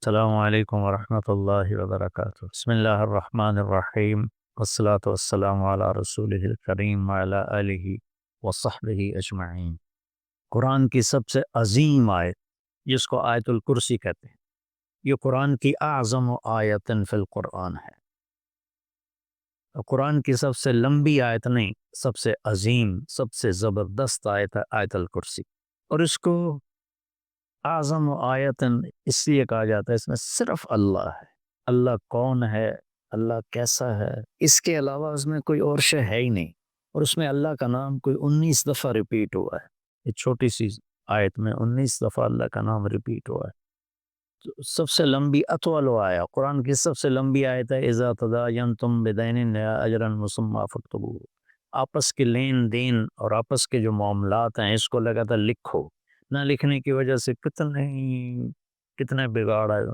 السلام علیکم ورحمۃ اللہ وبرکاتہ۔ بسم اللہ الرحمن الرحیم، والصلاة والسلام علی رسولہ الکریم وعلی آلہ وصحبہ اجمعین۔ قرآن کی سب سے عظیم آیت، جس کو آیت الکرسی کہتے ہیں، یہ قرآن کی اعظم آیت فی القرآن ہے۔ قرآن کی سب سے لمبی آیت نہیں، سب سے عظیم، سب سے زبردست آیت ہے آیت الکرسی۔ اور اس کو اعظم آیتن اس لیے کہا جاتا ہے، اس میں صرف اللہ ہے۔ اللہ کون ہے، اللہ کیسا ہے، اس کے علاوہ اس میں کوئی اور شے ہے ہی نہیں۔ اور اس میں اللہ کا نام کوئی 19 دفعہ ریپیٹ ہوا ہے۔ یہ چھوٹی سی آیت میں 19 دفعہ اللہ کا نام ریپیٹ ہوا ہے۔ تو سب سے لمبی اطول آیا، قرآن کی سب سے لمبی آیت ہے اذا تداینتم بدین اجرا مسمی فاکتبوہ۔ آپس کے لین دین اور آپس کے جو معاملات ہیں، اس کو لگاتا لکھو۔ نہ لکھنے کی وجہ سے کتنے بگاڑ آئے۔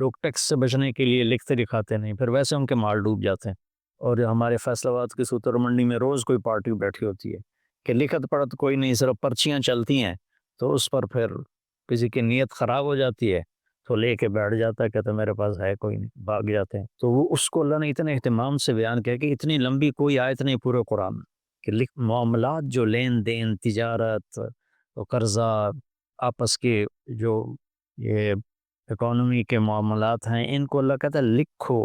لوگ ٹیکس سے بچنے کے لیے لکھتے دکھاتے نہیں، پھر ویسے ان کے مال ڈوب جاتے ہیں۔ اور ہمارے فیصل آباد کی سوتر منڈی میں روز کوئی پارٹی بیٹھی ہوتی ہے کہ لکھت پڑھت کوئی نہیں، صرف پرچیاں چلتی ہیں، تو اس پر پھر کسی کی نیت خراب ہو جاتی ہے تو لے کے بیٹھ جاتا ہے، کہتے میرے پاس ہے کوئی نہیں، بھاگ جاتے ہیں۔ تو وہ اس کو اللہ نے اتنے اہتمام سے بیان کیا کہ اتنی لمبی کوئی آیت نہیں پورے قرآن میں، کہ معاملات جو لین دین، تجارت، قرضہ، آپس کے جو یہ اکانومی کے معاملات ہیں، ان کو اللہ کہتا ہے لکھو،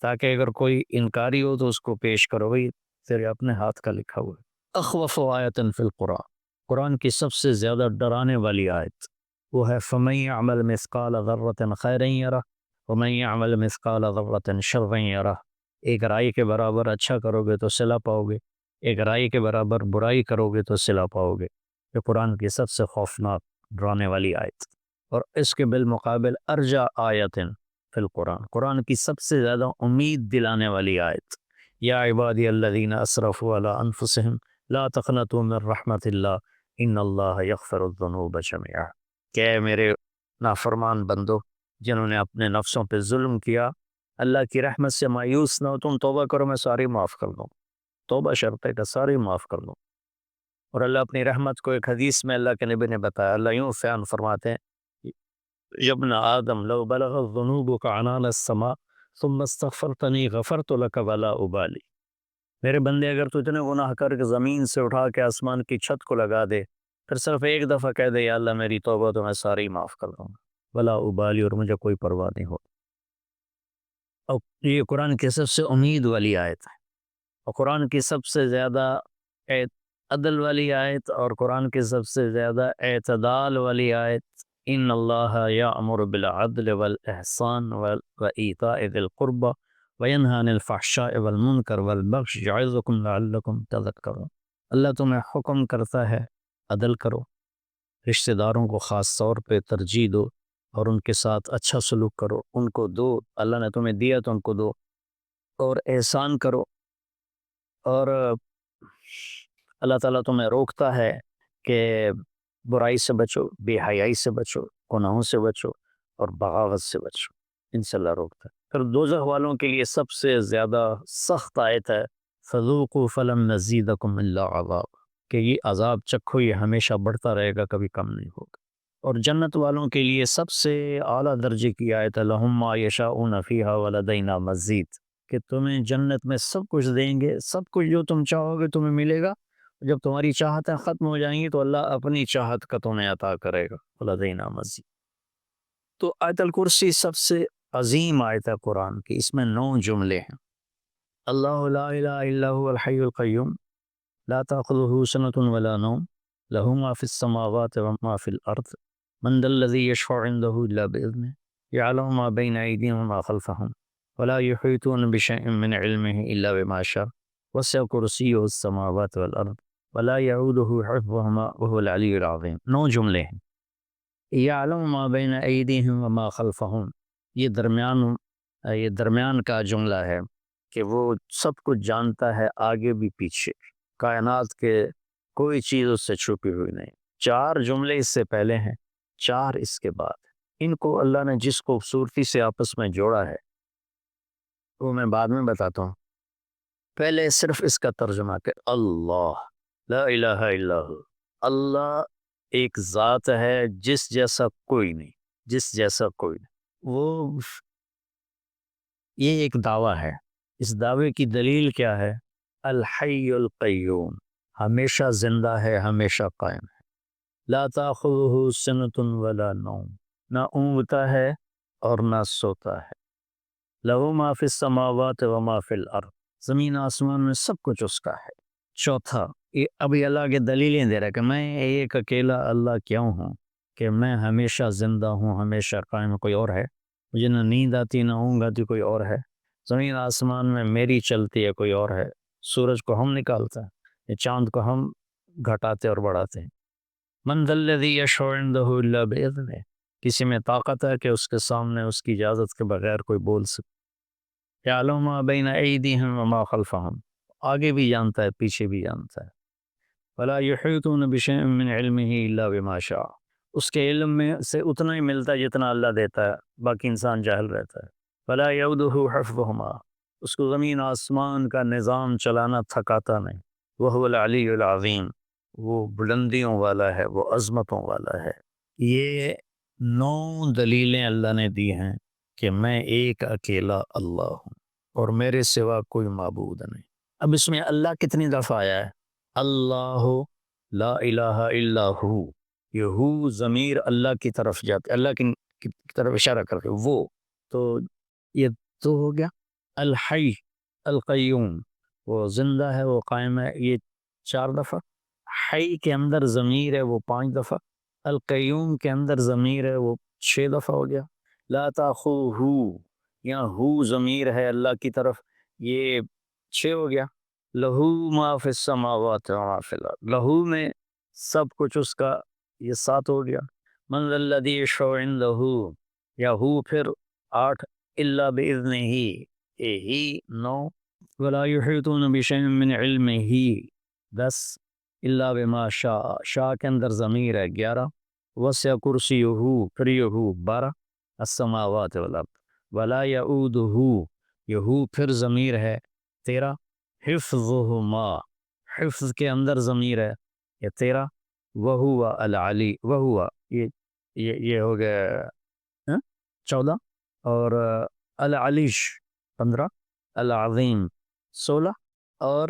تاکہ اگر کوئی انکاری ہو تو اس کو پیش کرو، بھائی تیرے اپنے ہاتھ کا لکھا ہوا ہے۔ اخوف آیت فی القرآن، قرآن کی سب سے زیادہ ڈرانے والی آیت وہ ہے فَمَن يَعْمَلْ مِثْقَالَ ذَرَّةٍ خَيْرًا يَرَهُ وَمَن يَعْمَلْ مِثْقَالَ ذَرَّةٍ شَرًّا يَرَهُ۔ ایک رائی کے برابر اچھا کرو گے تو صلہ پاؤ گے، ایک رائی کے برابر برائی کرو گے تو صلہ پاؤ گے۔ یہ قرآن کی سب سے خوفناک ڈرانے والی آیت، اور اس کے بالمقابل ارجع آیت فی القرآن، قرآن کی سب سے زیادہ امید دلانے والی آیت، یا عبادی الذین اسرفوا علی انفسہم لا تقنطوا من رحمت اللہ ان اللہ یغفر الذنوب جميعا۔ کہ میرے نافرمان بندو جنہوں نے اپنے نفسوں پہ ظلم کیا، اللہ کی رحمت سے مایوس نہ ہو، تم توبہ کرو میں ساری معاف کر دوں۔ توبہ شرط ہے کہ ساری معاف کر دوں۔ اور اللہ اپنی رحمت کو ایک حدیث میں اللہ کے نبی نے بتایا، اللہ یوں فیان فرماتے ہیں، یا ابن آدم لو بلغت ذنوبک عنان السماء ثم استغفرتنی غفرت لک ولا ابالی۔ میرے بندے اگر تو اتنے گناہ کر کے زمین سے اٹھا کے آسمان کی چھت کو لگا دے، پھر صرف ایک دفعہ کہہ دے یا اللہ میری توبہ، تو میں ساری معاف کر دوں گا، ولا ابالی، اور مجھے کوئی پرواہ نہیں ہو۔ اور یہ قرآن کی سب سے امید والی آیت ہے، اور قرآن کی سب سے زیادہ عدل والی آیت، اور قرآن کی سب سے زیادہ اعتدال والی آیت، ان اللہ یأمر بالعدل والاحسان وایتاء ذی القربى وینہی عن الفحشاء والمنکر والبغی یعظکم لعلکم تذکرون۔ اللہ تمہیں حکم کرتا ہے عدل کرو، رشتہ داروں کو خاص طور پہ ترجیح دو، اور ان کے ساتھ اچھا سلوک کرو، ان کو دو، اللہ نے تمہیں دیا تو ان کو دو، اور احسان کرو۔ اور اللہ تعالیٰ تمہیں روکتا ہے کہ برائی سے بچو، بے حیائی سے بچو، گناہوں سے بچو، اور بغاوت سے بچو، ان سے اللہ روکتا ہے۔ پھر دوزخ والوں کے لیے سب سے زیادہ سخت آیت ہے فذوقوا فلن نزیدکم الا عذاب، کہ یہ عذاب چکھو، یہ ہمیشہ بڑھتا رہے گا، کبھی کم نہیں ہوگا۔ اور جنت والوں کے لیے سب سے اعلیٰ درجے کی آیت ہے لہم ما یشاؤون فیہا ولدینا مزید، کہ تمہیں جنت میں سب کچھ دیں گے، سب کچھ جو تم چاہو گے تمہیں ملے گا۔ جب تمہاری چاہتیں ختم ہو جائیں گی تو اللہ اپنی چاہت کا تمہیں عطا کرے گا، ولدینا مزید۔ تو آیت الکرسی سب سے عظیم آیت ہے قرآن کی، اس میں 9 جملے ہیں۔ اللہ لا الہ الا هو الحی القیوم لا تأخذہ سنۃ ولا نوم لہ ما فی السماوات وما فی الارض من ذا الذی یشفع عندہ الا بإذنہ یعلم ما بین ایدیہم وما خلفہم ولا یحیطون بشیء من علمہ الا بما شاء وسع کرسیہ السماوات والارض ولا یعودہ حفظہما وهو العلی العظیم۔ 9 جملے ہیں۔ یعلم ما بین ایدیہم وما خلفہم، یہ درمیان کا جملہ ہے کہ وہ سب کچھ جانتا ہے، آگے بھی پیچھے، کائنات کے کوئی چیز اس سے چھپی ہوئی نہیں۔ 4 جملے اس سے پہلے ہیں، 4 اس کے بعد۔ ان کو اللہ نے جس خوبصورتی سے آپس میں جوڑا ہے وہ میں بعد میں بتاتا ہوں۔ پہلے صرف اس کا ترجمہ کہ اللہ لا الہ الا ہو، اللہ ایک ذات ہے جس جیسا کوئی نہیں، جس جیسا کوئی نہیں۔ وہ یہ ایک دعویٰ ہے، اس دعوے کی دلیل کیا ہے؟ الحی القیوم، ہمیشہ زندہ ہے، ہمیشہ قائم ہے، لا تاخذہ سنۃ ولا نوم، نہ اونگتا ہے اور نہ سوتا ہے، لہ ما فی السماوات و ما فی الارض، زمین آسمان میں سب کچھ اس کا ہے۔ چوتھا، یہ ابھی اللہ کے دلیلیں دے رہا ہے کہ میں ایک اکیلا اللہ کیوں ہوں، کہ میں ہمیشہ زندہ ہوں، ہمیشہ قائم، کوئی اور ہے؟ مجھے نہ نیند آتی نہ اونگ آتی، کوئی اور ہے؟ زمین آسمان میں میری چلتی ہے، کوئی اور ہے؟ سورج کو ہم نکالتے ہیں، چاند کو ہم گھٹاتے اور بڑھاتے ہیں۔ من ذا الذی یشفع عندہ الا باذنہ، کسی میں طاقت ہے کہ اس کے سامنے اس کی اجازت کے بغیر کوئی بول سکے؟ یعلم ما بین ایدیہم وما خلفہم، آگے بھی جانتا ہے، پیچھے بھی جانتا ہے۔ ولا یحیطون بشیء من علمہ الا بما شاء، اس کے علم میں سے اتنا ہی ملتا ہے جتنا اللہ دیتا ہے، باقی انسان جاہل رہتا ہے۔ ولا یؤودہ حفظہما، اس کو زمین آسمان کا نظام چلانا تھکاتا نہیں۔ وہو العلی العظیم، وہ بلندیوں والا ہے، وہ عظمتوں والا ہے۔ یہ 9 دلیلیں اللہ نے دی ہیں کہ میں ایک اکیلا اللہ ہوں اور میرے سوا کوئی معبود نہیں۔ اب اس میں اللہ کتنی دفعہ آیا ہے؟ اللہ لا الہ الا ہو، یہ ہو ضمیر اللہ کی طرف جاتے، اللہ کی طرف اشارہ کر کے وہ، تو یہ تو ہو گیا۔ الحی القیوم، وہ زندہ ہے، وہ قائم ہے، یہ 4 دفعہ۔ حی کے اندر ضمیر ہے، وہ 5 دفعہ۔ القیوم کے اندر ضمیر ہے، وہ 6 دفعہ ہو گیا۔ لا تاخذہ، یہاں ہو ضمیر ہے اللہ کی طرف، یہ 6 ہو گیا۔ لہو ما فی السماوات و ما فی الارض، لہو میں سب کچھ اس کا، یہ 7 ہو گیا۔ من ذا الذی یشفع عندہ، یا ہو پھر 8، الا باذنہ، یہ ہی 9۔ ولا یحیطون بشیء من علمہ 10، الا بما شاء، شاء کے اندر ضمیر ہے 11۔ وسع کرسیہ، پھر یہ 12، السماوات والارض۔ ولا یؤودہ، یہ پھر ضمیر ہے 13۔ حفظہما، حفظ کے اندر ضمیر ہے، یہ 13۔ وہو العلی، وہو یہ ہو گیا 14، اور العلیش 15، العظیم 16، اور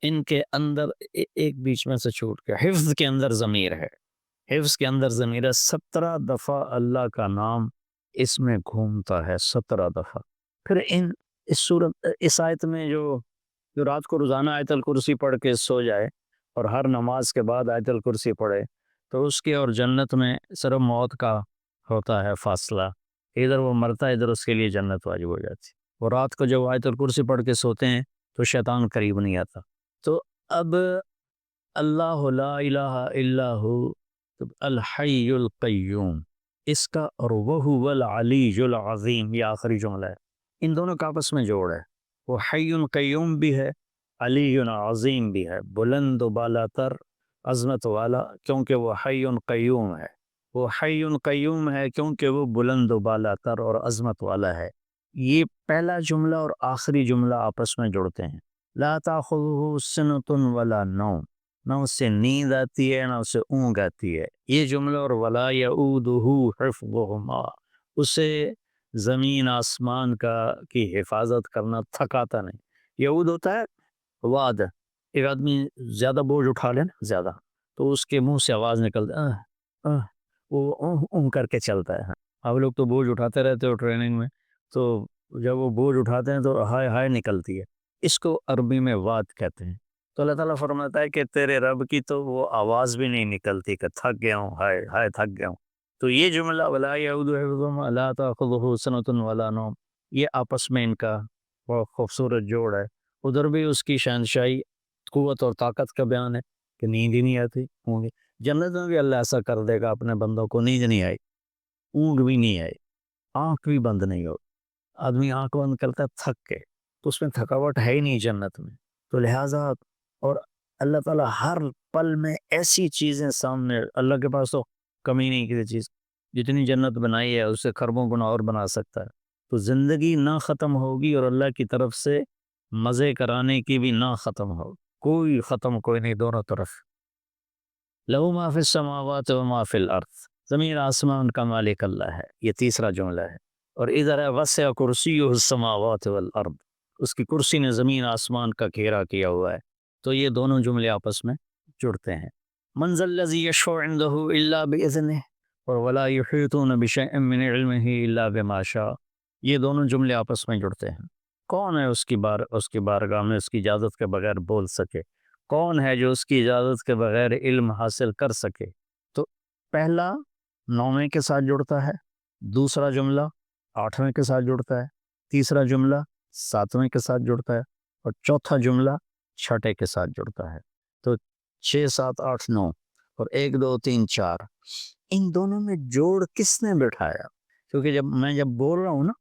ان کے اندر ایک بیچ میں سے چھوٹ گیا، حفظ کے اندر ضمیر ہے، حفظ کے اندر ضمیر ہے۔ 17 دفعہ اللہ کا نام اس میں گھومتا ہے، 17 دفعہ۔ پھر اس آیت میں جو رات کو روزانہ آیت الکرسی پڑھ کے سو جائے اور ہر نماز کے بعد آیت الکرسی پڑھے، تو اس کے اور جنت میں صرف موت کا ہوتا ہے فاصلہ، ادھر وہ مرتا ہے، ادھر اس کے لیے جنت واجب ہو جاتی۔ وہ رات کو جب آیت الکرسی پڑھ کے سوتے ہیں تو شیطان قریب نہیں آتا۔ تو اب اللہ لا الہ الا ہو، الحی القیوم، اس کا اور وہو العلی العظیم، یہ آخری جملہ ہے، ان دونوں کا آپس میں جوڑ ہے۔ وہ حی قیوم بھی ہے، علی عظیم بھی ہے، بلند و بالا تر، عظمت والا، کیونکہ وہ حی قیوم ہے۔ وہ حی قیوم ہے کیونکہ وہ بلند و بالا تر اور عظمت والا ہے۔ یہ پہلا جملہ اور آخری جملہ آپس میں جڑتے ہیں۔ لا تاخذہ سنۃ ولا نوم، نہ اس سے نیند آتی ہے نہ اسے اونگ آتی ہے، یہ جملہ، اور ولا یؤودہ حفظہما، اسے زمین آسمان کی حفاظت کرنا تھکاتا نہیں۔ یعود ہوتا ہے وعد، ایک آدمی زیادہ بوجھ اٹھا لے نا، زیادہ، تو اس کے منہ سے آواز نکلتا، وہ اون کر کے چلتا ہے۔ آپ لوگ تو بوجھ اٹھاتے رہتے ہو ٹریننگ میں، تو جب وہ بوجھ اٹھاتے ہیں تو ہائے ہائے نکلتی ہے، اس کو عربی میں وعد کہتے ہیں۔ تو اللہ تعالیٰ فرماتا ہے کہ تیرے رب کی تو وہ آواز بھی نہیں نکلتی کہ تھک گیا ہوں، ہائے ہائے تھک گیا ہوں۔ تو یہ جملہ ولا یعود حفظہما لا تاخذہ سنۃ ولا نوم، یہ آپس میں ان کا بہت خوبصورت جوڑ ہے۔ ادھر بھی اس کی شہنشاہی، قوت اور طاقت کا بیان ہے کہ نیند ہی نہیں آتی، ہوں گی جنت میں بھی اللہ ایسا کر دے گا اپنے بندوں کو، نیند نہیں آئی، اونگ بھی نہیں آئی، آنکھ بھی بند نہیں ہو، آدمی آنکھ بند کرتا ہے تھک کے، تو اس میں تھکاوٹ ہے ہی نہیں جنت میں۔ تو لہٰذا، اور اللہ تعالیٰ ہر پل میں ایسی چیزیں سامنے، اللہ کے پاس تو کمی نہیں کسی چیز، جتنی جنت بنائی ہے اس سے خربوں گنا اور بنا سکتا ہے۔ تو زندگی نہ ختم ہوگی اور اللہ کی طرف سے مزے کرانے کی بھی نہ ختم ہو، کوئی ختم کوئی نہیں، دونوں طرف۔ لہو ما فی السماوات و ما فی الارض، زمین آسمان کا مالک اللہ ہے، یہ تیسرا جملہ ہے۔ اور ادھر ہے وسع کرسیہ السماوات والارض، اس کی کرسی نے زمین آسمان کا گھیرا کیا ہوا ہے. تو یہ دونوں جملے آپس میں جڑتے ہیں. من ذا الذی یشفع عندہ الا باذنہ اور ولا یحیطون بشیء من علمہ الا بما شاء. یہ دونوں جملے آپس میں جڑتے ہیں. کون ہے اس کی بارگاہ میں اس کی اجازت کے بغیر بول سکے؟ کون ہے جو اس کی اجازت کے بغیر علم حاصل کر سکے؟ تو پہلا 9ویں کے ساتھ جڑتا ہے، دوسرا جملہ 8ویں کے ساتھ جڑتا ہے، تیسرا جملہ 7ویں کے ساتھ جڑتا ہے، اور چوتھا جملہ 6 کے ساتھ جڑتا ہے. تو 6 7 8 9 اور 1 2 3 4 ان دونوں میں جوڑ کس نے بٹھایا؟ کیونکہ جب بول رہا ہوں نا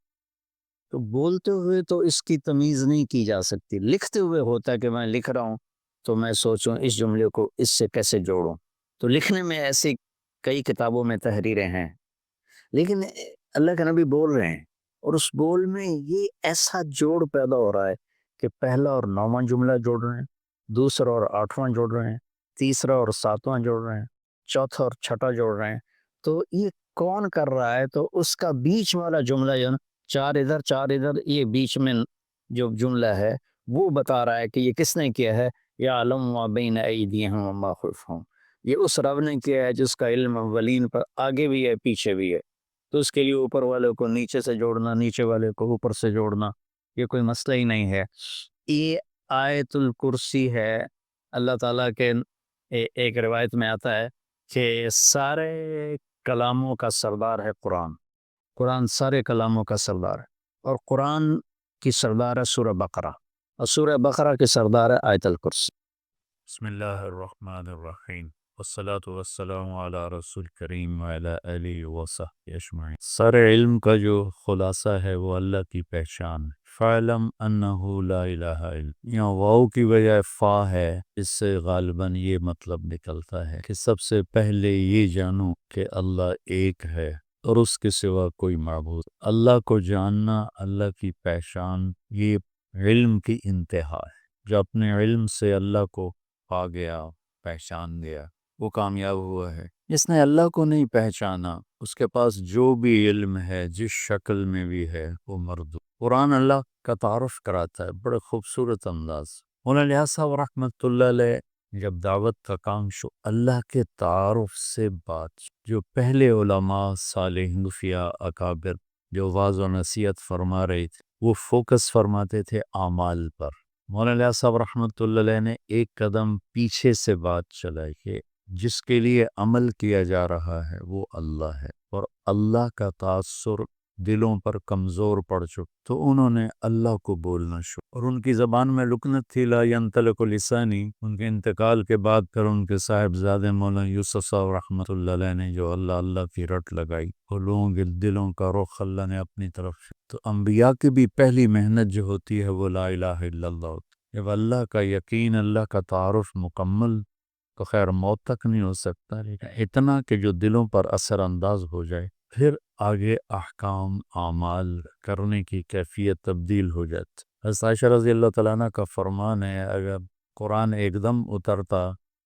تو بولتے ہوئے تو اس کی تمیز نہیں کی جا سکتی. لکھتے ہوئے ہوتا ہے کہ میں لکھ رہا ہوں تو میں سوچوں اس جملے کو اس سے کیسے جوڑوں. تو لکھنے میں ایسی کئی کتابوں میں تحریریں ہیں، لیکن اللہ کے نبی بول رہے ہیں اور اس بول میں یہ ایسا جوڑ پیدا ہو رہا ہے کہ پہلا اور 9واں جملہ جوڑ رہے ہیں، دوسرا اور 8واں جوڑ رہے ہیں، تیسرا اور 7واں جوڑ رہے ہیں، چوتھا اور 6واں جوڑ رہے ہیں. تو یہ کون کر رہا ہے؟ تو اس کا بیچ والا جملہ جو نا 4 ادھر 4 ادھر، یہ بیچ میں جو جملہ ہے وہ بتا رہا ہے کہ یہ کس نے کیا ہے. یا علم ما بین ایدیہم وما خلفہم، یہ اس رب نے کیا ہے جس کا علم اولین پر آگے بھی ہے پیچھے بھی ہے. تو اس کے لیے اوپر والے کو نیچے سے جوڑنا، نیچے والے کو اوپر سے جوڑنا یہ کوئی مسئلہ ہی نہیں ہے. یہ آیت الکرسی ہے. اللہ تعالیٰ کے ایک روایت میں آتا ہے کہ سارے کلاموں کا سردار ہے قرآن. قرآن سارے کلاموں کا سردار ہے، اور قرآن کی سردار ہے سورہ بقرہ، اور سورہ بقرہ کی سردار ہے آیت الکرسی. بسم اللہ الرحمن الرحیم والصلاة والسلام علی رسول کریم وعلی آلہ وصحبہ اجمعین. سارے علم کا جو خلاصہ ہے وہ اللہ کی پہچان ہے. فَعْلَمْ أَنَّهُ لَا إِلَهَ إِلَّا، یہاں واو کی بجائے فا ہے، اس سے غالباً یہ مطلب نکلتا ہے کہ سب سے پہلے یہ جانو کہ اللہ ایک ہے اور اس کے سوا کوئی معبود. اللہ کو جاننا، اللہ کی پہچان، یہ علم کی انتہا ہے. جو اپنے علم سے اللہ کو پا گیا، پہچان گیا، وہ کامیاب ہوا ہے. جس نے اللہ کو نہیں پہچانا، اس کے پاس جو بھی علم ہے جس شکل میں بھی ہے وہ مردود. قرآن اللہ کا تعارف کراتا ہے بڑے خوبصورت انداز. مولانا لیاس صاحب رحمۃ اللہ علیہ جب دعوت کا کام شو اللہ کے تعارف سے بات، جو پہلے علماء صالحین صوفیاء اکابر جو واعظ و نصیحت فرما رہے تھے وہ فوکس فرماتے تھے اعمال پر. مولانا لیاس صاحب رحمۃ اللہ علیہ نے ایک قدم پیچھے سے بات چلائی کہ جس کے لیے عمل کیا جا رہا ہے وہ اللہ ہے، اور اللہ کا تاثر دلوں پر کمزور پڑ چکا تو انہوں نے اللہ کو بولنا شروع. اور ان کی زبان میں لکنت تھی لا ینطلق لسانی. ان کے انتقال کے بعد پھر ان کے صاحبزادے مولانا یوسف صاحب رحمۃ اللہ علیہ نے جو اللہ اللہ کی رٹ لگائی، اور لوگوں کے دلوں کا رخ اللہ نے اپنی طرف. تو انبیاء کی بھی پہلی محنت جو ہوتی ہے وہ لا الہ الا اللہ. جب اللہ کا یقین، اللہ کا تعارف مکمل تو خیر موت تک نہیں ہو سکتا، لیکن اتنا کہ جو دلوں پر اثر انداز ہو جائے، پھر آگے احکام اعمال کرنے کی کیفیت تبدیل ہو جاتی. حضرت عائشہ رضی اللہ تعالیٰ عنہ کا فرمان ہے اگر قرآن ایک دم اترتا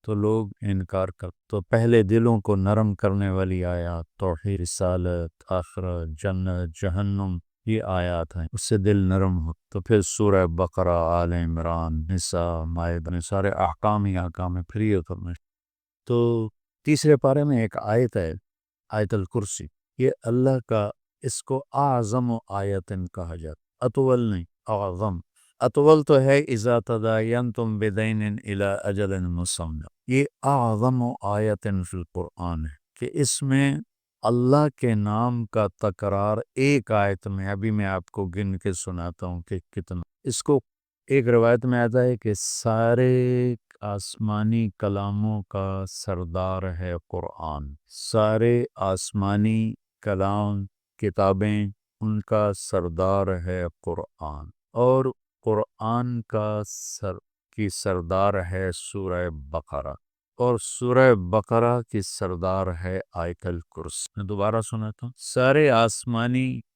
تو لوگ انکار کرتے. تو پہلے دلوں کو نرم کرنے والی آیات توحید، رسالت، آخرت، جنت، جہنم، یہ آیات ہیں، اس سے دل نرم ہو. تو پھر سورہ بقرہ، آل عمران، نساء، مائدہ، سارے احکام ہی احکام ہیں، پھر یہ اترنے. تو تیسرے پارے میں ایک آیت ہے آیت الکرسی. یہ اللہ کا، اس کو اعظم آیتن کہا جاتا، اطول نہیں، اعظم. اطول تو ہے اذا تداینتم بدین الی اجل مسمى. یہ اعظم آیتن فی القرآن ہے کہ اس میں اللہ کے نام کا تکرار ایک آیت میں، ابھی میں آپ کو گن کے سناتا ہوں کہ کتنا. اس کو ایک روایت میں آتا ہے کہ سارے آسمانی کلاموں کا سردار ہے قرآن. سارے آسمانی کلام، کتابیں، ان کا سردار ہے قرآن. اور قرآن کی سردار ہے سورہ بقرہ، اور سورہ بقرہ کی سردار ہے آیت الکرسی. میں دوبارہ سناتا ہوں.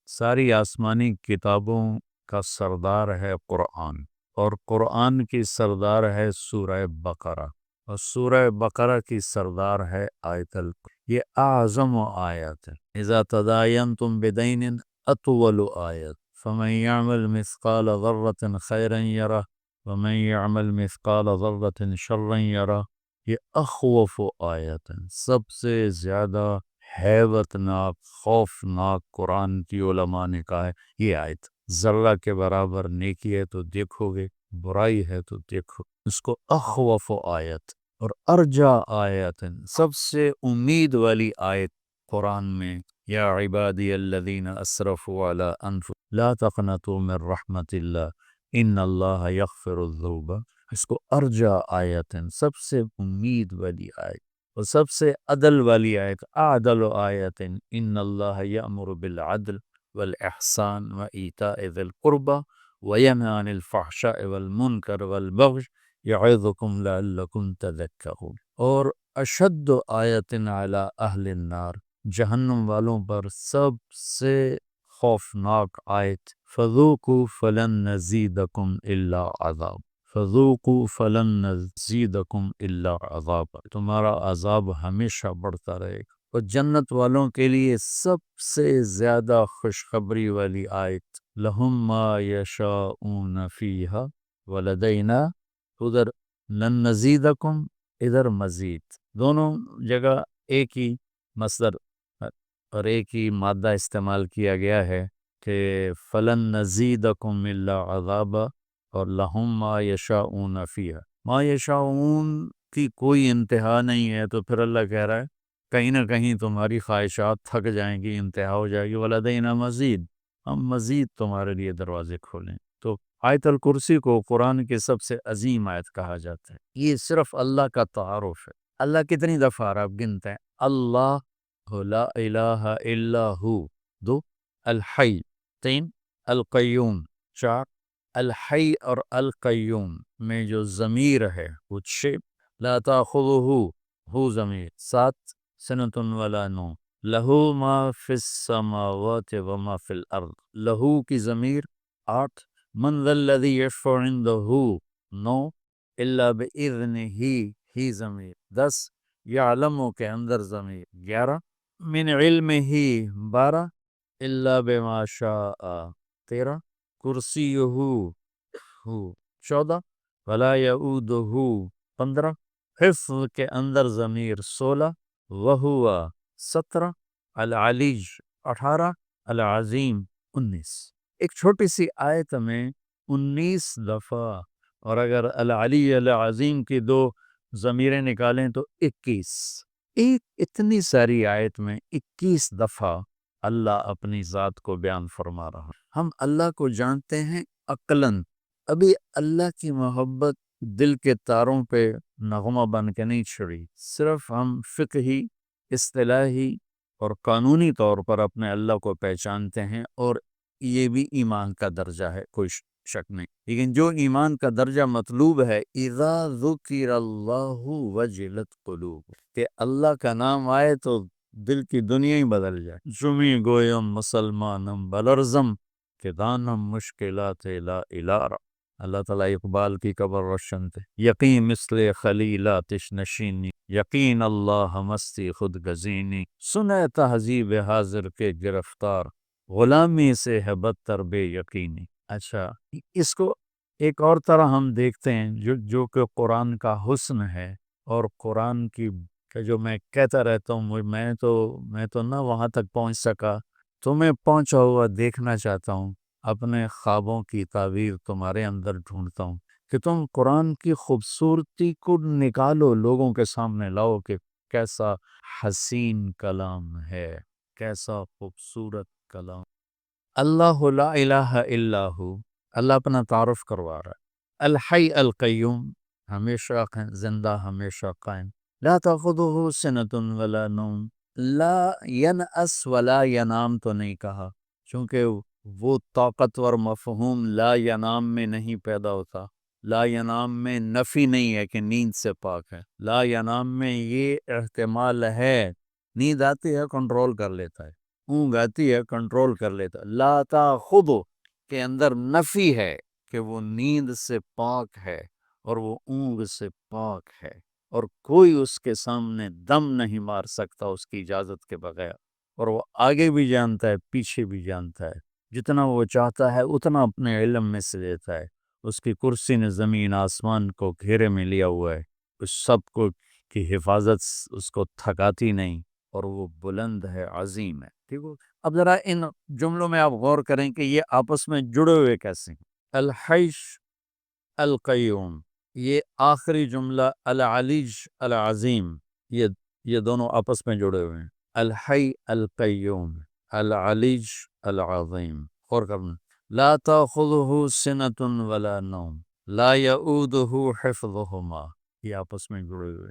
ساری آسمانی کتابوں کا سردار ہے قرآن، اور قرآن کی سردار ہے سورہ بقرہ، اور سورہ بقرہ کی سردار ہے آیت الکرسی. یہ اعظم آیت ہے. اذا تداینتم بدین اطول آیت فمن يعمل مثقال ذرة خيرا يره ومن يعمل مثقال ذرة شرا يره، یہ اخوف آیت سب سے زیادہ ہیبت ناک خوفناک قرآن کی علماء نے کہا ہے یہ آیت۔ ذرہ کے برابر نیکی ہے تو دیکھو گے، برائی ہے تو دیکھو، اس کو اخوف آیت اور ارجا آیت، سب سے امید والی آیت قرآن میں، یا عبادی الذین اسرفوا علی انفسہم لا تقنطوا من رحمت اللہ ان اللہ یغفر الذنوب، اس کو ارجا آیت، سب سے امید والی آیت اور سب سے عدل والی آیت، اعدل آیت، ان اللہ یأمر بالعدل والاحسان وایتاء ذی القربى وینہی عن الفحشاء والمنکر والبغی یعظکم لعلکم تذکرون۔ اور اشد آیت علی اہل النار، جہنم والوں پر سب سے خوفناک آیت، فذوقوا فلن نزیدکم الا عذاب، فذوقوا فلن نزیدکم الا عذاب، تمہارا عذاب ہمیشہ بڑھتا رہے گا۔ اور جنت والوں کے لیے سب سے زیادہ خوشخبری والی آیت، لہم ما یشاؤون فیہا ولدینا، ادھر لن نزیدکم ادھر مزید، دونوں جگہ ایک ہی مصدر اور ایک ہی مادہ استعمال کیا گیا ہے کہ فلن نزیدکم الا عذابا اور لہم ما یشاؤون فیہا، ما یشاؤون کی کوئی انتہا نہیں ہے، تو پھر اللہ کہہ رہا ہے کہیں نہ کہیں تمہاری خواہشات تھک جائیں گی، انتہا ہو جائے گی، ولدینا مزید، ہم مزید تمہارے لیے دروازے کھولیں۔ تو آیت الکرسی کو قرآن کے سب سے عظیم آیت کہا جاتا ہے، یہ صرف اللہ کا تعارف ہے۔ اللہ کتنی دفعہ آپ گنتے ہیں؟ اللہ لا الہ الا ہو، دو، الحی، تین، القیوم، چار، الحی اور القیوم میں جو ضمیر ہے وہ چھ، لا تاخذہ ہو ضمیر، سات، سنۃ ولا نوم، لہو ما فی السماوات وما فی الارض، لہو کی ضمیر آٹھ، من ذا الذی یشفع عندہ نو، الا باذنہ ہی ضمیر دس، یعلمو کے اندر ضمیر گیارہ، من علمہ بارہ، الا بما شاء تیرہ، کرسیہ چودہ، ولا یعودہ پندرہ، حفظ کے اندر ضمیر سولہ، وہو سترہ، العلی اٹھارہ، العظیم انیس۔ ایک چھوٹی سی آیت میں 19 دفعہ، اور اگر العلی العظیم کی دو ضمیریں نکالیں تو 21، ایک اتنی ساری آیت میں 21 دفعہ اللہ اپنی ذات کو بیان فرما رہا۔ ہم اللہ کو جانتے ہیں عقلاً، ابھی اللہ کی محبت دل کے تاروں پہ نغمہ بن کے نہیں چھڑی، صرف ہم فقہی، اصطلاحی اور قانونی طور پر اپنے اللہ کو پہچانتے ہیں، اور یہ بھی ایمان کا درجہ ہے، کوئی شک نہیں، لیکن جو ایمان کا درجہ مطلوب ہے، اذا ذکر اللہ وجلت قلوب، کہ اللہ کا نام آئے تو دل کی دنیا ہی بدل جائے۔ جمی گویم مسلمانم بلرزم کہ دانم مشکلات لا الارا، اللہ تعالیٰ اقبال کی قبر روشن تھے، یقین مثل خلیلاتش نشینی، یقین اللہ مستی خود گزینی، سنے تہذیب حاضر کے گرفتار، غلامی سے ہے بدتر بے یقینی۔ اچھا، اس کو ایک اور طرح ہم دیکھتے ہیں، جو کہ قرآن کا حسن ہے، اور قرآن کی کہ جو میں کہتا رہتا ہوں، میں تو نہ وہاں تک پہنچ سکا، تو میں پہنچا ہوا دیکھنا چاہتا ہوں، اپنے خوابوں کی تعبیر تمہارے اندر ڈھونڈتا ہوں کہ تم قرآن کی خوبصورتی کو نکالو، لوگوں کے سامنے لاؤ کہ کیسا حسین کلام ہے، کیسا خوبصورت کلام۔ اللہ لا الہ الا ہو، اللہ اپنا تعارف کروا رہا ہے، الحی القیوم، ہمیشہ زندہ، ہمیشہ قائم، لا تاخذہ سنۃ ولا نوم، لا ینأس ولا ینام تو نہیں کہا، چونکہ وہ طاقتور مفہوم لا ینام میں نہیں پیدا ہوتا، لا ینام میں نفی نہیں ہے کہ نیند سے پاک ہے، لا ینام میں یہ احتمال ہے، نیند آتی ہے کنٹرول کر لیتا ہے، اونگ آتی ہے کنٹرول کر لیتا ہے، لا تاخذ کے اندر نفی ہے کہ وہ نیند سے پاک ہے اور وہ اونگ سے پاک ہے، اور کوئی اس کے سامنے دم نہیں مار سکتا اس کی اجازت کے بغیر۔ اور وہ آگے بھی جانتا ہے پیچھے بھی جانتا ہے، جتنا وہ چاہتا ہے اتنا اپنے علم میں سے دیتا ہے۔ اس کی کرسی نے زمین آسمان کو گھیرے میں لیا ہوا ہے، اس سب کو کی حفاظت اس کو تھکاتی نہیں، اور وہ بلند ہے، عظیم ہے، ٹھیک ہو۔ اب ذرا ان جملوں میں آپ غور کریں کہ یہ آپس میں جڑے ہوئے کیسے ہیں۔ الحیش القیوم، یہ آخری جملہ العلیج العظیم، یہ دونوں آپس میں جڑے ہوئے ہیں۔ الحی القیوم، العلیج العظیم، غور کرنا۔ لا تأخذہ سنۃ ولا نوم، لا یؤودہ حفظہما، یہ آپس میں جڑے ہوئے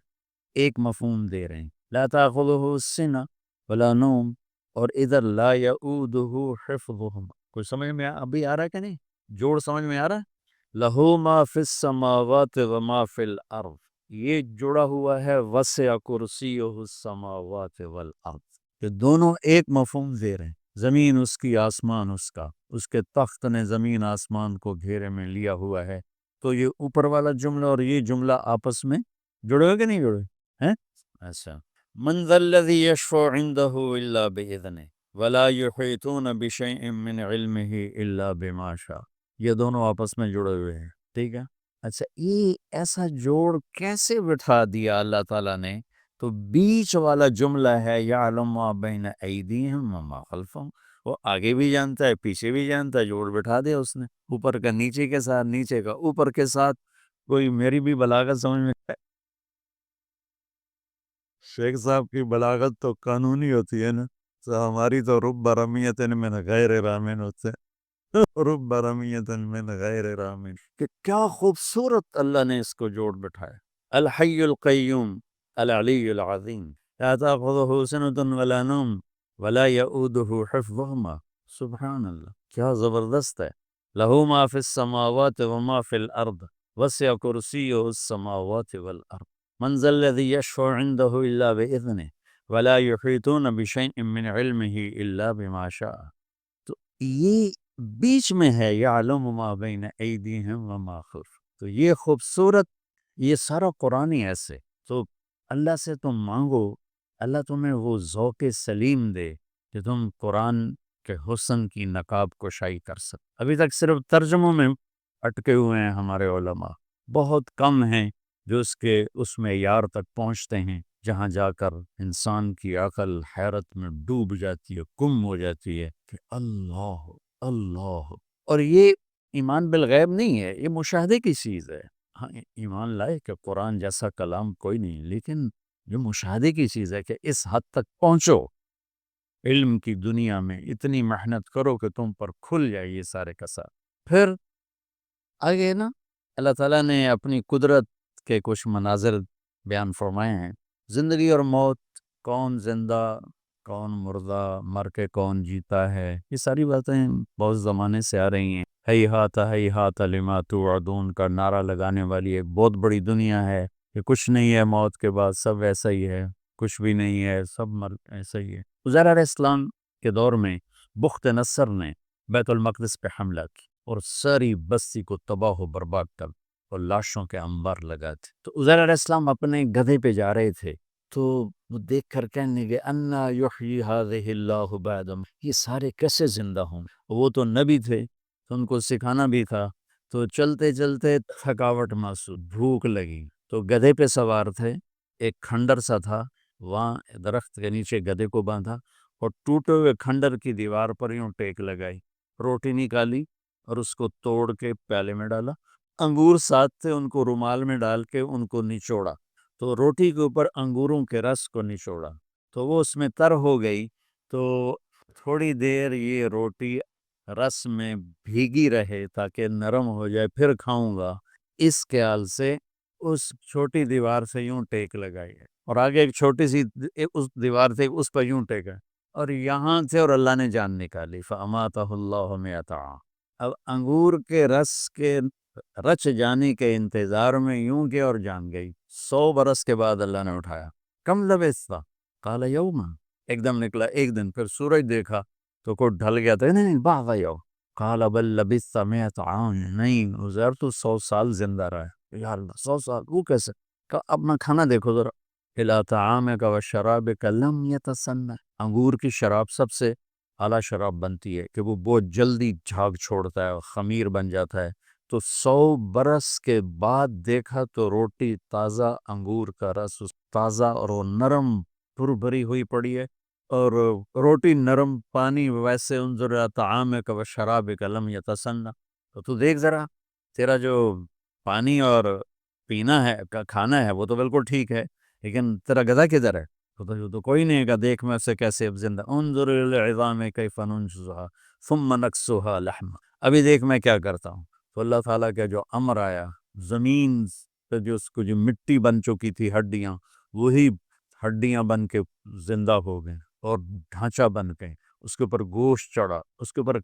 ایک مفہوم دے رہے ہیں۔ لا تأخذہ سنہ ولا نوم، اور ادھر لا یؤودہ حفظہما۔ کوئی سمجھ میں ابھی آ رہا ہے کہ نہیں؟ جوڑ سمجھ میں آ رہا ہے؟ لہو ما فی السماوات وما فی الارض، یہ جڑا ہوا ہے وسع کرسیہ السماوات والارض، کہ دونوں ایک مفہوم دے رہے ہیں۔ زمین اس کی، آسمان اس کا، اس کے تخت نے زمین آسمان کو گھیرے میں لیا ہوا ہے۔ تو یہ اوپر والا جملہ اور یہ جملہ آپس میں جڑے ہوئے کہ نہیں جڑے ہیں؟ ایسا من ذا الذی یشفع عندہ الا بإذنہ ولا یحیطون بشیء من علمہ الا بما شاء، یہ دونوں آپس میں جڑے ہوئے ہیں، ٹھیک ہے۔ اچھا، یہ ایسا جوڑ کیسے بٹھا دیا اللہ تعالیٰ نے؟ تو بیچ والا جملہ ہے یعلم ما بین ایدیہم وما خلفہم، وہ آگے بھی جانتا ہے پیچھے بھی جانتا ہے، جوڑ بٹھا دیا اس نے، اوپر کا نیچے کے ساتھ، نیچے کا اوپر کے ساتھ۔ کوئی میری بھی بلاغت سمجھ میں، شیخ صاحب کی بلاغت تو قانونی ہوتی ہے نا، تو ہماری تو رب رمیت من غیر رامن ہوتے ہیں، رب رمیت من غیر رامن، کہ کیا خوبصورت اللہ نے اس کو جوڑ بٹھایا۔ الحی القیوم العلی العظیم، لا تأخذہ سنۃ ولا نوم ولا یؤودہ حفظہما، سبحان اللہ، کیا زبردست ہے۔ لہو ما فی السماوات وما فی الارض وسع کرسیہ السماوات والارض، من ذا الذی یشفع عندہ الا بإذنہ ولا یحیطون بشیء من علمہ الا بما شاء۔ تو یہ بیچ میں ہے یعلم ما بین ایدیہم وما خلفہم، تو یہ خوبصورت، یہ سارا قرآن ہی ایسے۔ تو اللہ سے تم مانگو، اللہ تمہیں وہ ذوق سلیم دے کہ تم قرآن کے حسن کی نقاب کشائی کر سکتے۔ ابھی تک صرف ترجموں میں اٹکے ہوئے ہیں ہمارے علماء، بہت کم ہیں جو اس معیار تک پہنچتے ہیں جہاں جا کر انسان کی عقل حیرت میں ڈوب جاتی ہے، گم ہو جاتی ہے کہ اللہ اللہ۔ اور یہ ایمان بالغیب نہیں ہے، یہ مشاہدے کی چیز ہے۔ ہاں، ایمان لائے کہ قرآن جیسا کلام کوئی نہیں، لیکن جو مشاہدے کی چیز ہے کہ اس حد تک پہنچو علم کی دنیا میں، اتنی محنت کرو کہ تم پر کھل جائے یہ سارے کا ساتھ۔ پھر آگے نا اللہ تعالیٰ نے اپنی قدرت کے کچھ مناظر بیان فرمائے ہیں، زندگی اور موت، کون زندہ کون مردہ، مر کے کون جیتا ہے، یہ ساری باتیں بہت زمانے سے آ رہی ہیں۔ ہیہات لما توعدون کا نعرہ لگانے والی ایک بہت بڑی دنیا ہے کہ کچھ نہیں ہے موت کے بعد، سب ایسا ہی ہے، کچھ بھی نہیں ہے، سب ایسا ہی ہے۔ عزیر علیہ السلام کے دور میں بخت نصر نے بیت المقدس پہ حملہ کی اور ساری بستی کو تباہ و برباد کر اور لاشوں کے انبار لگا تھے۔ تو عزیر علیہ السلام اپنے گدھے پہ جا رہے تھے، تو وہ دیکھ کر کہنے لگے انا یحیی ہذہ اللہ بعد موتہ، یہ سارے کیسے زندہ ہوں؟ وہ تو نبی تھے تو ان کو سکھانا بھی تھا۔ تو چلتے چلتے تھکاوٹ محسوس، بھوک لگی، تو گدھے پہ سوار تھے، ایک کھنڈر سا تھا، وہاں درخت کے نیچے گدھے کو باندھا اور ٹوٹے ہوئے کھنڈر کی دیوار پر یوں ٹیک لگائی، روٹی نکالی اور اس کو توڑ کے پیالے میں ڈالا، انگور ساتھ تھے، ان کو رومال میں ڈال کے ان کو نچوڑا، تو روٹی کے اوپر انگوروں کے رس کو نچوڑا تو وہ اس میں تر ہو گئی۔ تو تھوڑی دیر یہ روٹی رس میں بھیگی رہے تاکہ نرم ہو جائے، پھر کھاؤں گا، اس خیال سے اس چھوٹی دیوار سے یوں ٹیک لگائی ہے، اور آگے ایک چھوٹی سی اس دیوار سے اس پر یوں ٹیکا، اور یہاں سے اور اللہ نے جان نکالی، فَأَمَاتَهُ اللَّهُ مِائَةَ عَامٍ۔ اب انگور کے رس کے رچ جانے کے انتظار میں یوں کہ اور جان گئی۔ 100 برس کے بعد اللہ نے اٹھایا، کم لبثت قال یوما، ایک دم نکلا ایک دن، پھر سورج دیکھا تو کوئی ڈھل گیا تھا، نہیں بعض یوم قال بل لبثت 100 عام، نہیں عزیر تو 100 سال زندہ رہا ہے۔ یا اللہ 100 سال، وہ کیسے؟ کہا اپنا کھانا دیکھو ذرا، الا طعامک و شرابک لم یتسنہ، انگور کی شراب سب سے اعلیٰ شراب بنتی ہے کہ وہ بہت جلدی جھاگ چھوڑتا ہے اور خمیر بن جاتا ہے، تو 100 برس کے بعد دیکھا تو روٹی تازہ، انگور کا رس تازہ اور وہ نرم پر بھری ہوئی پڑی ہے، اور روٹی نرم، پانی ویسے، انظر الی طعامک و شرابک لم یتسنہ، تو دیکھ ذرا تیرا جو پانی اور پینا ہے کھانا ہے وہ تو بالکل ٹھیک ہے، لیکن تیرا گدھا کدھر ہے؟ تو کوئی نہیں گا، دیکھ میں اسے کیسے اب زندہ، انظر الی العظام کیف ننشزها ثم نکسوها لحما، ابھی دیکھ میں کیا کرتا ہوں۔ تو اللہ تعالیٰ کا جو امر آیا، زمین پہ جو اس کو جو مٹی بن چکی تھی ہڈیاں، وہی ہڈیاں بن کے زندہ ہو گئیں اور ڈھانچہ بن گئے، اس کے اوپر گوشت چڑھا، اس کے اوپر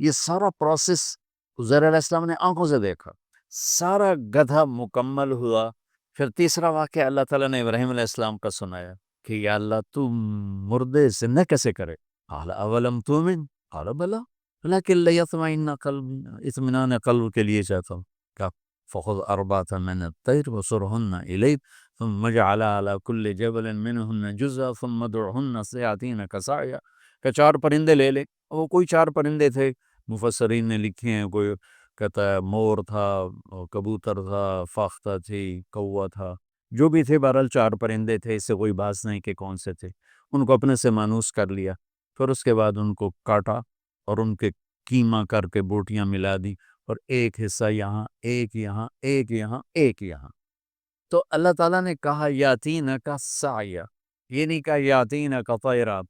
یہ سارا پروسیس عزیر علیہ السلام نے آنکھوں سے دیکھا، سارا گدھا مکمل ہوا۔ پھر تیسرا واقعہ اللہ تعالیٰ نے ابراہیم علیہ السلام کا سنایا کہ یا اللہ تو مردے زندہ کیسے کرے؟ قال اولم تؤمن قال بلا لیکن لیطمئن قلبی، اطمینان قلب کے لیے چاہتا ہوں، کہ فخذ اربعة من الطیر وصرهن الیک ثم اجعل على كل جبل منهن جزءا ثم ادعهن يأتينك سعيا، کہ 4 پرندے لے لے، وہ کوئی 4 پرندے تھے، مفسرین نے لکھے ہیں، کوئی کہتا ہے مور تھا، کبوتر تھا، فاختہ تھی، کوا تھا، جو بھی تھے، بہرحال 4 پرندے تھے، اس سے کوئی بات نہیں کہ کون سے تھے، ان کو اپنے سے مانوس کر لیا، پھر اس کے بعد ان کو کاٹا اور ان کے کیما کر کے بوٹیاں ملا دی، اور ایک حصہ یہاں، ایک یہاں، ایک یہاں، ایک یہاں، تو اللہ تعالیٰ نے کہا یاتین کا سایہ، یہ نہیں کہا یاتین کا طیرہ،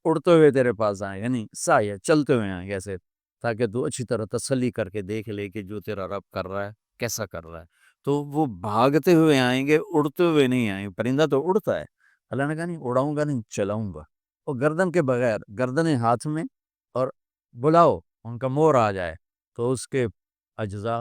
اڑتے ہوئے تیرے پاس آئیں، یعنی سایہ چلتے ہوئے آئیں ایسے، تاکہ تو اچھی طرح تسلی کر کے دیکھ لے کہ جو تیرا رب کر رہا ہے کیسا کر رہا ہے، تو وہ بھاگتے ہوئے آئیں گے، اڑتے ہوئے نہیں آئیں، پرندہ تو اڑتا ہے، اللہ نے کہا نہیں اڑاؤں گا، نہیں چلاؤں گا، اور گردن کے بغیر، گردن ہاتھ میں، اور بلاؤ ان کا مور آ جائے، تو اس کے اجزاء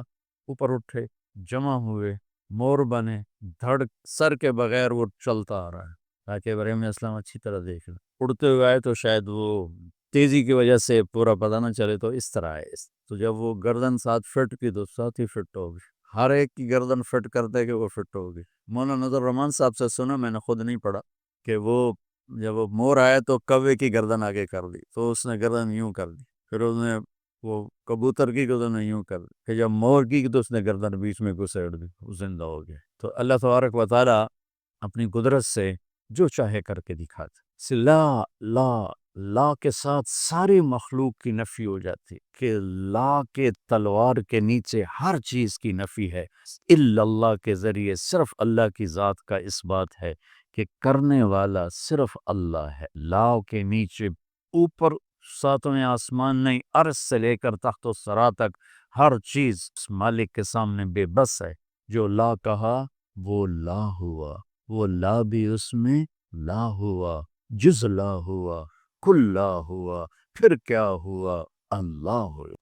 اوپر اٹھے، جمع ہوئے، مور بنے، دھڑ سر کے بغیر وہ چلتا آ رہا ہے، تاکہ ابراہیم علیہ السلام اچھی طرح دیکھ لیں، اڑتے ہوئے آئے تو شاید وہ تیزی کی وجہ سے پورا پتہ نہ چلے، تو اس طرح ہے، تو جب وہ گردن 7 فٹ کی تو 7 ہی فٹ ہوگی، ہر ایک کی گردن فٹ کرتے کہ وہ فٹ ہوگی۔ مولانا نظر رحمان صاحب سے سنا، میں نے خود نہیں پڑھا، کہ وہ جب وہ مور آیا تو کوے کی گردن آگے کر دی، تو اس نے گردن یوں کر دی، پھر اس نے وہ کبوتر کی گردن یوں کر دی، کہ جب مور کی تو اس نے گردن بیچ میں گھسیڑ دی، وہ زندہ ہو گیا۔ تو اللہ تبارک و تعالیٰ اپنی قدرت سے جو چاہے کر کے دکھاتا، لا لا لا کے ساتھ ساری مخلوق کی نفی ہو جاتی، کہ لا کے تلوار کے نیچے ہر چیز کی نفی ہے، الا اللہ کے ذریعے صرف اللہ کی ذات کا اس بات ہے کہ کرنے والا صرف اللہ ہے، لا کے نیچے اوپر 7ویں آسمان نہیں، عرش سے لے کر تخت و ثری تک ہر چیز اس مالک کے سامنے بے بس ہے، جو لا کہا وہ لا ہوا، وہ لا بھی اس میں لا ہوا، جز لا ہوا، کل لا ہوا، پھر کیا ہوا، اللہ ہوا۔